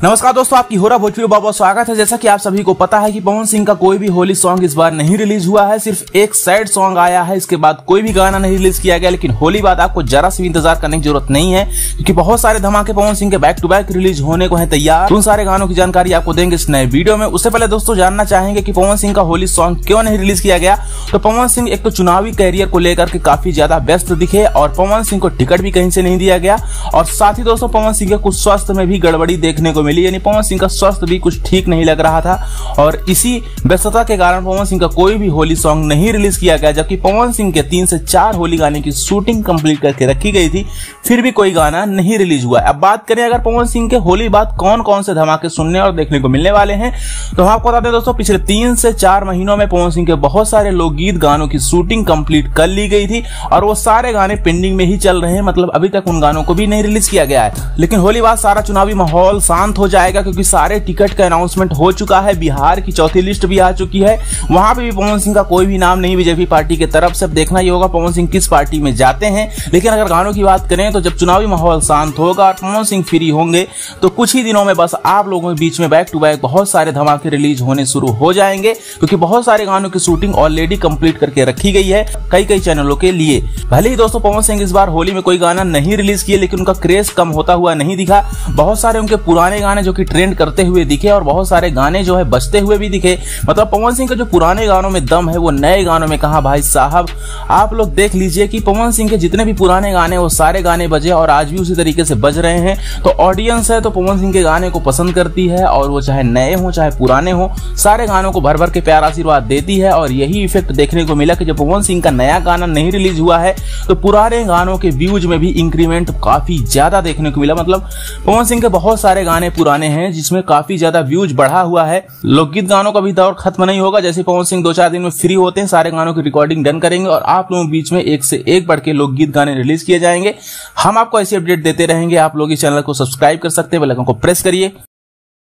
नमस्कार दोस्तों, आपकी हो रहा भोजपुरी बाबा स्वागत है। जैसा कि आप सभी को पता है कि पवन सिंह का कोई भी होली सॉन्ग इस बार नहीं रिलीज हुआ है, सिर्फ एक सैड सॉन्ग आया है। इसके बाद कोई भी गाना नहीं रिलीज किया गया। लेकिन होली बाद आपको जरा सी भी इंतजार करने की जरूरत नहीं है, क्योंकि बहुत सारे धमाके पवन सिंह के बैक टू बैक रिलीज होने को है तैयार। उन सारे गानों की जानकारी आपको देंगे इस नए वीडियो में। उससे पहले दोस्तों जानना चाहेंगे कि पवन सिंह का होली सॉन्ग क्यों नहीं रिलीज किया गया। तो पवन सिंह एक तो चुनावी कैरियर को लेकर के काफी ज्यादा व्यस्त दिखे और पवन सिंह को टिकट भी कहीं से नहीं दिया गया। और साथ ही दोस्तों पवन सिंह के कुछ स्वास्थ्य में भी गड़बड़ी देखने को मिली, यानी पवन सिंह का स्वास्थ्य भी कुछ ठीक नहीं लग रहा था और इसी व्यस्तता के कारण पवन सिंह का कोई भी होली सॉन्ग नहीं रिलीज किया गया। जबकि पवन सिंह के 3 से 4 होली गाने की शूटिंग कंप्लीट करके रखी गई थी, फिर भी कोई गाना नहीं रिलीज हुआ। अब बात करें अगर पवन सिंह के होली बाद कौन कौन से धमाके सुनने और देखने को मिलने वाले हैं, तो हम आपको बता दें दोस्तों, पिछले 3 से 4 महीनों में पवन सिंह के बहुत सारे लोकगीत गानों की शूटिंग कंप्लीट कर ली गई थी और वो सारे गाने पेंडिंग में ही चल रहे हैं। मतलब अभी तक उन गानों को भी नहीं रिलीज किया गया है। लेकिन होली बाद सारा चुनावी माहौल शांत हो जाएगा, क्योंकि सारे टिकट का अनाउंसमेंट हो चुका है। बिहार की चौथी लिस्ट भी आ चुकी है, वहां पे भी पवन सिंह का कोई भी नाम नहीं बीजेपी पार्टी की तरफ से। देखना ये होगा पवन सिंह किस पार्टी में जाते हैं। लेकिन अगर गानों की बात करें तो जब चुनावी माहौल शांत होगा और पवन सिंह फ्री होंगे तो कुछ ही दिनों में बस आप लोगों के बीच में बैक टू बैक बहुत सारे धमाके रिलीज होने शुरू हो जाएंगे, क्योंकि बहुत सारे गानों की शूटिंग ऑलरेडी कंप्लीट करके रखी गई है कई चैनलों के लिए। भले ही दोस्तों पवन सिंह इस बार होली में कोई गाना नहीं रिलीज किए, लेकिन उनका क्रेज कम होता हुआ नहीं दिखा। बहुत सारे उनके पुराने गाने जो कि ट्रेंड करते हुए दिखे और बहुत सारे गाने जो है बजते हुए भी दिखे। मतलब पवन सिंह का जो पुराने गानों में दम है वो नए गानों में कहां भाई साहब। आप लोग देख लीजिए कि पवन सिंह के जितने भी पुराने गाने वो सारे गाने बजे और आज भी उसी तरीके से बज रहे हैं। तो ऑडियंस है तो पवन सिंह के गाने को पसंद करती है, और वो चाहे नए हो चाहे पुराने हो, सारे गानों को भर भर के प्यार आशीर्वाद देती है। और यही इफेक्ट देखने को मिला कि जब पवन सिंह का नया गाना नहीं रिलीज हुआ है तो पुराने गानों के व्यूज में भी इंक्रीमेंट काफी ज्यादा देखने को मिला। मतलब पवन सिंह के बहुत सारे गाने पुराने हैं जिसमें काफी ज्यादा व्यूज बढ़ा हुआ है। लोकगीत गानों का भी दौर खत्म नहीं होगा। जैसे पवन सिंह 2-4 दिन में फ्री होते हैं, सारे गानों की रिकॉर्डिंग डन करेंगे और आप लोगों के बीच में एक से एक बढ़ के लोकगीत गाने रिलीज किए जाएंगे। हम आपको ऐसी अपडेट देते रहेंगे। आप लोग इस चैनल को सब्सक्राइब कर सकते हैं, बेल आइकन को प्रेस करिए।